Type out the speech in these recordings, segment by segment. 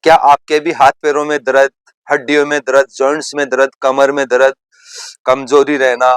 क्या आपके भी हाथ पैरों में दर्द, हड्डियों में दर्द, जॉइंट्स में दर्द, कमर में दर्द, कमजोरी रहना,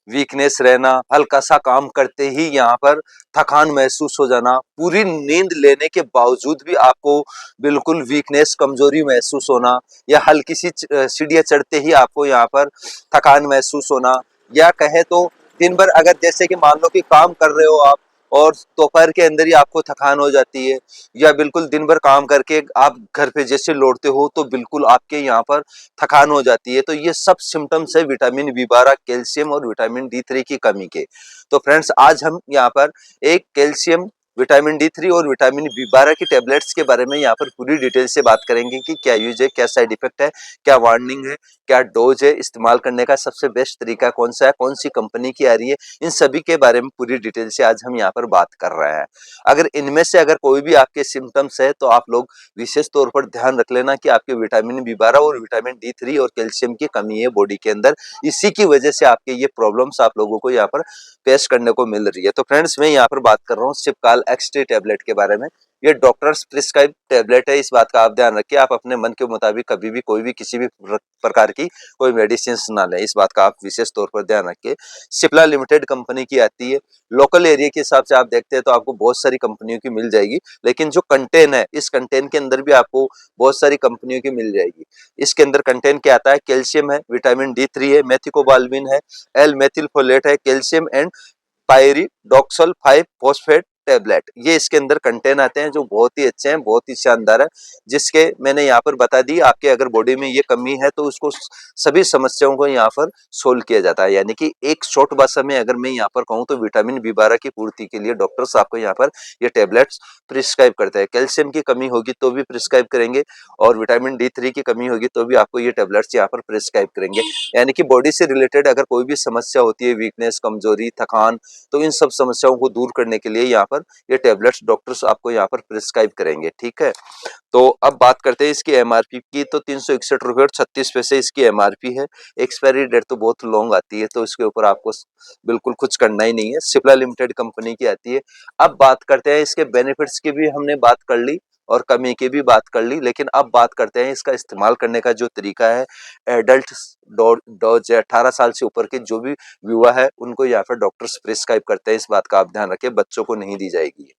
वीकनेस रहना, हल्का सा काम करते ही यहाँ पर थकान महसूस हो जाना, पूरी नींद लेने के बावजूद भी आपको बिल्कुल वीकनेस, कमजोरी महसूस होना, या हल्की सी सीढ़ियां चढ़ते ही आपको यहाँ पर थकान महसूस होना, या कहे तो दिन भर अगर जैसे कि मान लो कि काम कर रहे हो आप और दोपहर के अंदर ही आपको थकान हो जाती है, या बिल्कुल दिन भर काम करके आप घर पे जैसे लौटते हो तो बिल्कुल आपके यहाँ पर थकान हो जाती है, तो ये सब सिम्टम्स है विटामिन बी 12, कैल्शियम और विटामिन D3 की कमी के। तो फ्रेंड्स आज हम यहाँ पर एक कैल्शियम, विटामिन D3 और विटामिन बी 12 की टेबलेट्स के बारे में यहाँ पर पूरी डिटेल से बात करेंगे कि क्या यूज है, क्या साइड इफेक्ट है, क्या वार्निंग है, क्या डोज है, इस्तेमाल करने का सबसे बेस्ट तरीका कौन सा है, कौन सी कंपनी की आ रही है, इन सभी के बारे में पूरी डिटेल से आज हम यहाँ पर बात कर रहे हैं। अगर इनमें से अगर कोई भी आपके सिम्टम्स है तो आप लोग विशेष तौर पर ध्यान रख लेना कि आपके विटामिन बी 12 और विटामिन D3 और कैल्शियम की कमी है बॉडी के अंदर, इसी की वजह से आपके ये प्रॉब्लम्स आप लोगों को यहाँ पर पेश करने को मिल रही है। तो फ्रेंड्स मैं यहाँ पर बात कर रहा हूँ सिपकाल एक्सटी टेबलेट के बारे में। ये डॉक्टर्स प्रिस्क्राइब टेबलेट है, इस बात का आप ध्यान रखिए, आप अपने मन के मुताबिक कभी भी कोई भी किसी भी प्रकार की कोई मेडिसिन ना लें, इस बात का आप विशेष तौर पर ध्यान रखिए। सिप्ला लिमिटेड कंपनी की आती है। लोकल एरिया के हिसाब से आप देखते हैं तो आपको बहुत सारी कंपनियों की मिल जाएगी, लेकिन जो कंटेन है इस कंटेन के अंदर भी आपको बहुत सारी कंपनियों की मिल जाएगी। इसके अंदर कंटेन क्या आता है, कैल्शियम है, विटामिन D3 है, मेथिकोबाल्मिन है, एल मेथिलफोलेट है, calcium and pyridoxal 5 phosphate tablet, ये इसके अंदर कंटेन आते हैं जो बहुत ही अच्छे हैं, बहुत ही शानदार है, जिसके मैंने यहाँ पर बता दी आपके अगर बॉडी में ये कमी है तो उसको सभी समस्याओं को यहाँ पर सोल्व किया जाता है। यानी कि एक शॉर्ट भाषा में अगर मैं यहाँ पर कहूँ तो विटामिन बी 12 की पूर्ति के लिए डॉक्टर्स आपको यहाँ पर ये टेबलेट्स प्रिस्क्राइब करते हैं। कैल्शियम की कमी होगी तो भी प्रिस्क्राइब करेंगे, और विटामिन D3 की कमी होगी तो भी आपको ये टेबलेट्स यहाँ पर प्रिस्क्राइब करेंगे। यानी कि बॉडी से रिलेटेड अगर कोई भी समस्या होती है, वीकनेस, कमजोरी, थकान, तो इन सब समस्याओं को दूर करने के लिए यहाँ पर ये टेबलेट्स डॉक्टर्स आपको यहाँ पर प्रिस्क्राइब करेंगे। ठीक है, तो अब बात करते हैं इसकी एमआरपी की। तो 361 रुपये और 36 पैसे इसकी एमआरपी है। एक्सपायरी डेट तो बहुत लॉन्ग आती है, तो इसके ऊपर आपको बिल्कुल कुछ करना ही नहीं है, सिप्ला लिमिटेड कंपनी की आती है। अब बात करते हैं इसके बेनिफिट्स की, भी हमने बात कर ली और कमी की भी बात कर ली, लेकिन अब बात करते हैं इसका इस्तेमाल करने का जो तरीका है। एडल्ट डोज 18 साल से ऊपर के जो भी युवा है उनको यहाँ पर डॉक्टर्स प्रिस्क्राइब करते हैं, इस बात का आप ध्यान रखें, बच्चों को नहीं दी जाएगी।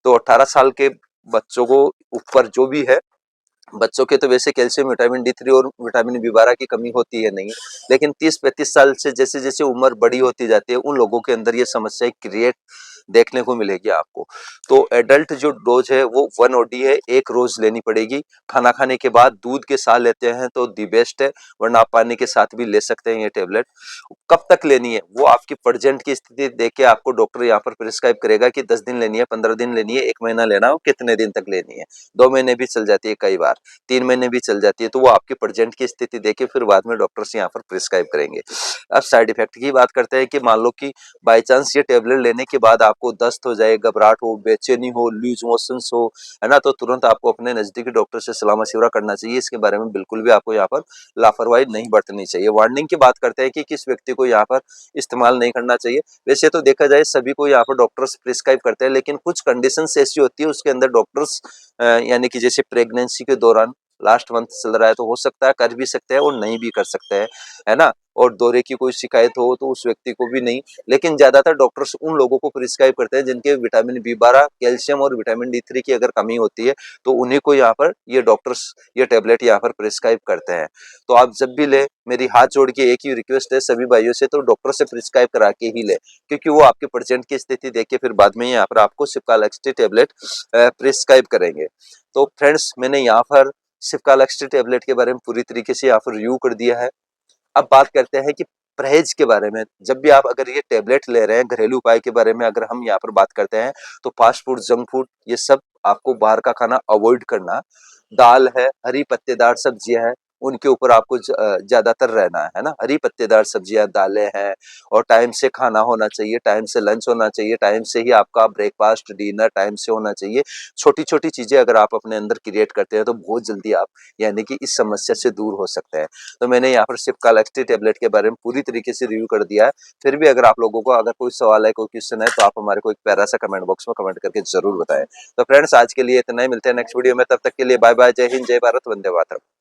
तो 18 साल के बच्चों को ऊपर जो भी है, बच्चों के तो वैसे कैल्शियम, विटामिन D3 और विटामिन बी 12 की कमी होती है नहीं, लेकिन 30-35 साल से जैसे जैसे उम्र बड़ी होती जाती है उन लोगों के अंदर ये समस्या क्रिएट देखने को मिलेगी आपको। तो एडल्ट जो डोज है वो 1 OD है, एक रोज लेनी पड़ेगी। खाना खाने के बाद दूध के साथ लेते हैं तो दी बेस्ट है, वरना आप पानी के साथ भी ले सकते हैं ये टेबलेट। कब तक लेनी है वो आपकी प्रेजेंट की स्थिति देख के आपको डॉक्टर यहाँ पर प्रिस्क्राइब करेगा कि 10 दिन लेनी है, 15 दिन लेनी है, 1 महीना लेना हो, कितने दिन तक लेनी है। 2 महीने भी चल जाती है, कई बार 3 महीने भी चल जाती है, तो वो आपकी प्रेजेंट की स्थिति देखे फिर बाद में डॉक्टर्स यहाँ पर प्रिस्क्राइब करेंगे। अब साइड इफेक्ट की बात करते हैं कि मान लो कि बाई चांस ये टेबलेट लेने के बाद आपको दस्त हो जाए, घबराहट हो, बेचैनी हो, लूज मोशंस हो, है ना, तो तुरंत आपको अपने नजदीकी डॉक्टर से सलाह मशविरा करना चाहिए। इसके बारे में बिल्कुल भी आपको यहाँ पर लापरवाही नहीं बरतनी चाहिए। वार्निंग की बात करते हैं कि किस व्यक्ति को यहाँ पर इस्तेमाल नहीं करना चाहिए। वैसे तो देखा जाए सभी को यहाँ पर डॉक्टर्स प्रिस्क्राइब करते हैं, लेकिन कुछ कंडीशंस ऐसी होती है उसके अंदर डॉक्टर्स यानी कि जैसे प्रेगनेंसी के दौरान लास्ट मंथ चल रहा है तो हो सकता है कर भी सकते हैं और नहीं भी कर सकते हैं, है ना, और दौरे की कोई शिकायत हो तो उस व्यक्ति को भी नहीं। लेकिन ज्यादातर डॉक्टर्स उन लोगों को प्रिस्क्राइब करते हैं जिनके विटामिन बी 12, कैल्शियम और विटामिन D3 की अगर कमी होती है, तो उन्हीं को यहाँ पर ये डॉक्टर्स ये टेबलेट यहाँ पर प्रिस्क्राइब करते हैं। तो आप जब भी ले, मेरी हाथ जोड़ के एक ही रिक्वेस्ट है सभी भाइयों से, तो डॉक्टर से प्रिस्क्राइब करा के ही ले, क्योंकि वो आपके प्रेजेंट की स्थिति देख के फिर बाद में यहाँ पर आपको सिप्काल एक्सटी टेबलेट प्रिस्क्राइब करेंगे। तो फ्रेंड्स मैंने यहाँ पर सिप्काल एक्सटी टेबलेट के बारे में पूरी तरीके से यहाँ पर रिव्यू कर दिया है। अब बात करते हैं कि परहेज के बारे में। जब भी आप अगर ये टेबलेट ले रहे हैं, घरेलू उपाय के बारे में अगर हम यहाँ पर बात करते हैं, तो फास्ट फूड, जंक फूड, ये सब आपको बाहर का खाना अवॉइड करना। दाल है, हरी पत्तेदार सब्जियां है, उनके ऊपर आपको ज्यादातर रहना है ना। हरी पत्तेदार सब्जियां, दालें हैं, और टाइम से खाना होना चाहिए, टाइम से लंच होना चाहिए, टाइम से ही आपका ब्रेकफास्ट डिनर टाइम से होना चाहिए। छोटी छोटी चीजें अगर आप अपने अंदर क्रिएट करते हैं तो बहुत जल्दी आप यानी कि इस समस्या से दूर हो सकते हैं। तो मैंने यहाँ पर सिप्कालेक्सिस टेबलेट के बारे में पूरी तरीके से रिव्यू कर दिया है। फिर भी अगर आप लोगों को अगर कोई सवाल है, कोई क्वेश्चन है, तो आप हमारे को एक प्यारा सा कमेंट बॉक्स में कमेंट करके जरूर बताएं। तो फ्रेंड्स आज के लिए इतना ही, मिलते हैं नेक्स्ट वीडियो में, तब तक के लिए बाय बाय, जय हिंद, जय भारत, वंदे मातरम।